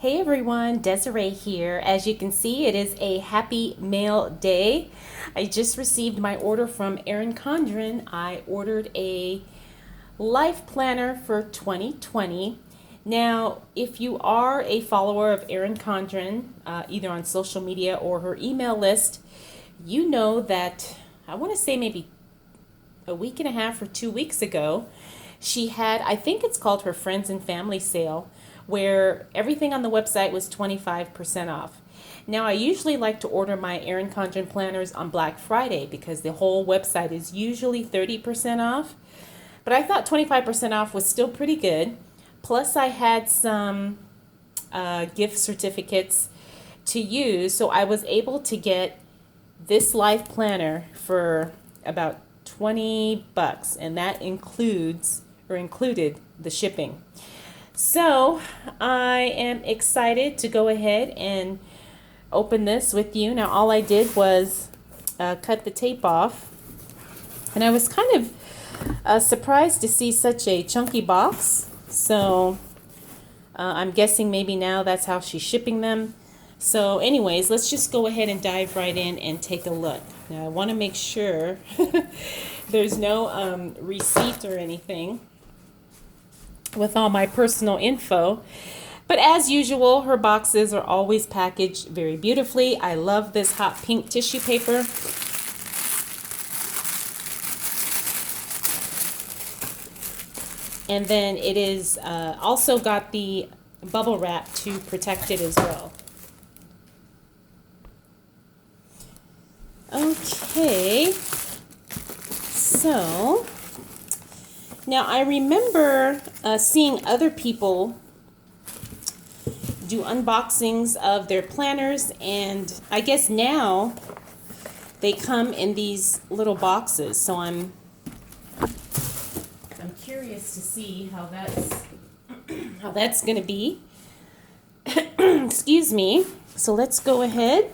Hey everyone, Desiree here. As you can see, it is a happy mail day. I just received my order from Erin Condren. I ordered a life planner for 2020. Now, if you are a follower of Erin Condren, either on social media or her email list, you know that I want to say maybe a week and a half or 2 weeks ago, she had, I think it's called her Friends and Family Sale, where everything on the website was 25% off. Now, I usually like to order my Erin Condren planners on Black Friday because the whole website is usually 30% off. But I thought 25% off was still pretty good. Plus, I had some gift certificates to use, so I was able to get this life planner for about $20, and that included the shipping. So I am excited to go ahead and open this with you. Now all I did was cut the tape off, and I was kind of surprised to see such a chunky box. So I'm guessing maybe now that's how she's shipping them. So anyways, let's just go ahead and dive right in and take a look. Now I want to make sure there's no receipt or anything with all my personal info. But as usual, her boxes are always packaged very beautifully. I love this hot pink tissue paper. And then it is also got the bubble wrap to protect it as well. Okay, so now I remember seeing other people do unboxings of their planners, and I guess now they come in these little boxes. So I'm curious to see how that's going to be. Excuse me. So let's go ahead.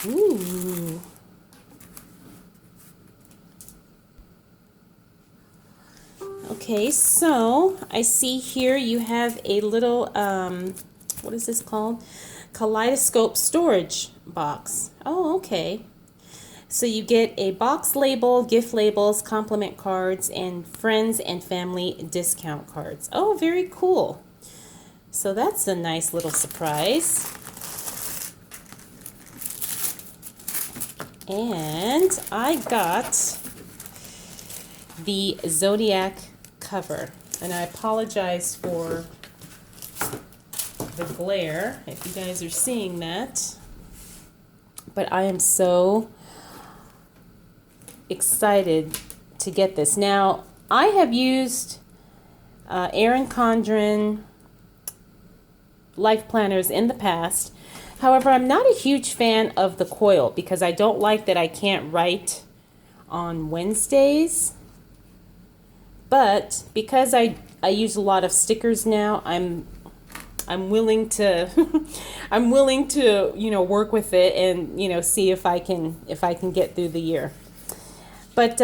Ooh. Okay, so I see here you have a little, what is this called? Kaleidoscope storage box. Oh, okay. So you get a box label, gift labels, compliment cards, and friends and family discount cards. Oh, very cool. So that's a nice little surprise. And I got the Zodiac cover, and I apologize for the glare if you guys are seeing that, but I am so excited to get this. Now, I have used Erin Condren life planners in the past. However, I'm not a huge fan of the coil because I don't like that I can't write on Wednesdays. But because I use a lot of stickers now, I'm willing to I'm willing to work with it and see if I can get through the year. But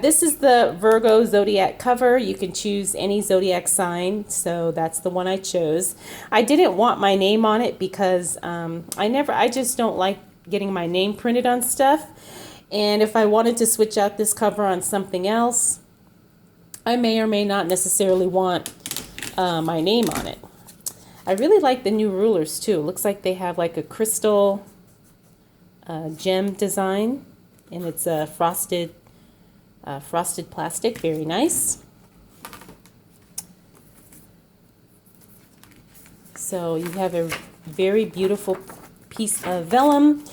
this is the Virgo Zodiac cover. You can choose any zodiac sign, so that's the one I chose. I didn't want my name on it because I just don't like getting my name printed on stuff. And if I wanted to switch out this cover on something else, I may or may not necessarily want my name on it. I really like the new rulers too. It looks like they have like a crystal gem design, and it's a frosted plastic. Very nice. So you have a very beautiful piece of vellum.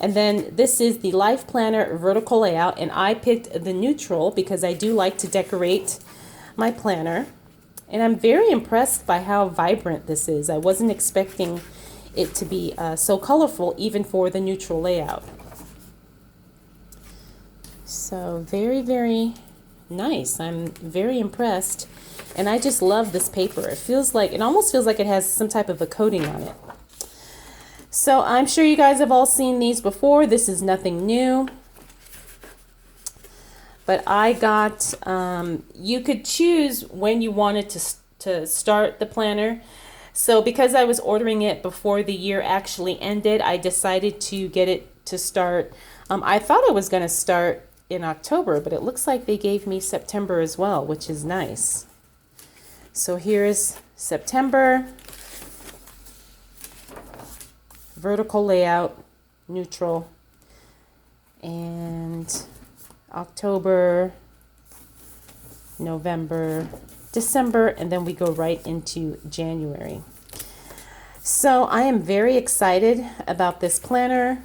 And then this is the Life Planner vertical layout, and I picked the neutral because I do like to decorate my planner. And I'm very impressed by how vibrant this is. I wasn't expecting it to be so colorful even for the neutral layout. So very, very nice. I'm very impressed. And I just love this paper. It almost feels like it has some type of a coating on it. So I'm sure you guys have all seen these before. This is nothing new. But I got, you could choose when you wanted to start the planner. So because I was ordering it before the year actually ended, I decided to get it to start. I thought I was going to start in October, but it looks like they gave me September as well, which is nice. So here's September, vertical layout, neutral, and October, November, December, and then we go right into January. So I am very excited about this planner.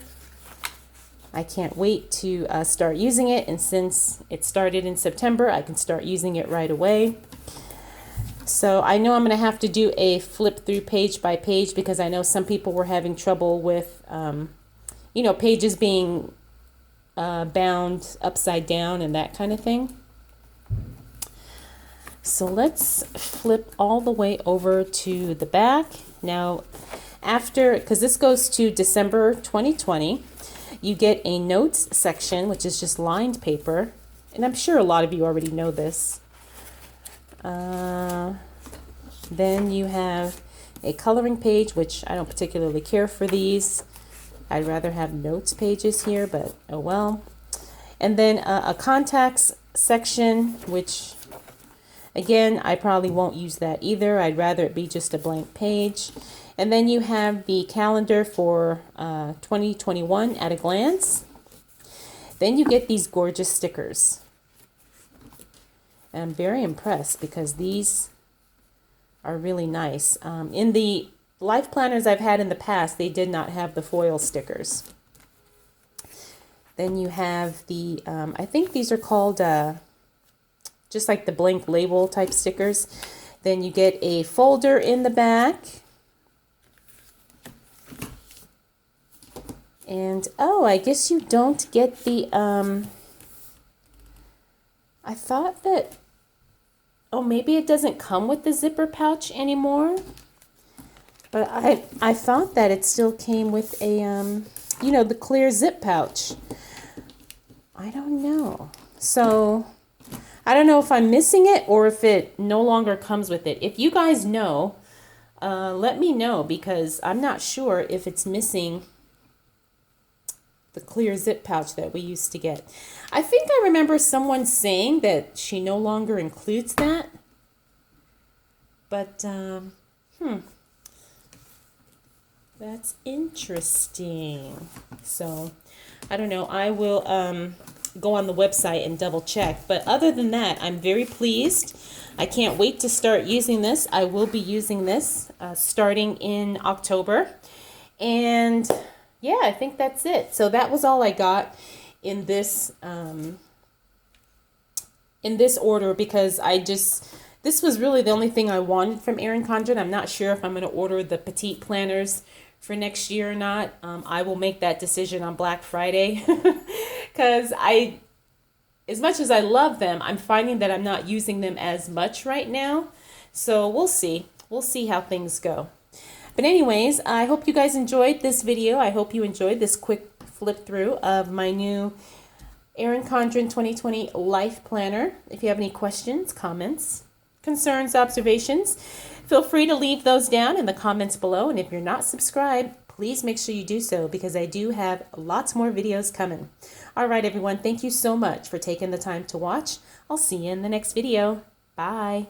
I can't wait to start using it, and since it started in September, I can start using it right away. So I know I'm going to have to do a flip through page by page, because I know some people were having trouble with, pages being bound upside down and that kind of thing. So let's flip all the way over to the back. Now, because this goes to December 2020, you get a notes section, which is just lined paper. And I'm sure a lot of you already know this. Then you have a coloring page, which I don't particularly care for these. I'd rather have notes pages here, but oh well. And then a contacts section, which again, I probably won't use that either. I'd rather it be just a blank page. And then you have the calendar for 2021 at a glance. Then you get these gorgeous stickers. And I'm very impressed because these are really nice. In the life planners I've had in the past, they did not have the foil stickers. Then you have the, I think these are called just like the blank label type stickers. Then you get a folder in the back. And oh, I guess you don't get the, I thought that, oh, maybe it doesn't come with the zipper pouch anymore. But I thought that it still came with a, the clear zip pouch. I don't know. So I don't know if I'm missing it or if it no longer comes with it. If you guys know, let me know, because I'm not sure if it's missing the clear zip pouch that we used to get. I think I remember someone saying that she no longer includes that. But, that's interesting. So, I don't know. I will go on the website and double check. But other than that, I'm very pleased. I can't wait to start using this. I will be using this starting in October. And yeah, I think that's it. So that was all I got in this order, because this was really the only thing I wanted from Erin Condren. I'm not sure if I'm going to order the petite planners for next year or not. I will make that decision on Black Friday, because as much as I love them, I'm finding that I'm not using them as much right now. So we'll see. We'll see how things go. But anyways, I hope you guys enjoyed this video. I hope you enjoyed this quick flip through of my new Erin Condren 2020 Life Planner. If you have any questions, comments, concerns, observations, feel free to leave those down in the comments below. And if you're not subscribed, please make sure you do so, because I do have lots more videos coming. All right, everyone. Thank you so much for taking the time to watch. I'll see you in the next video. Bye.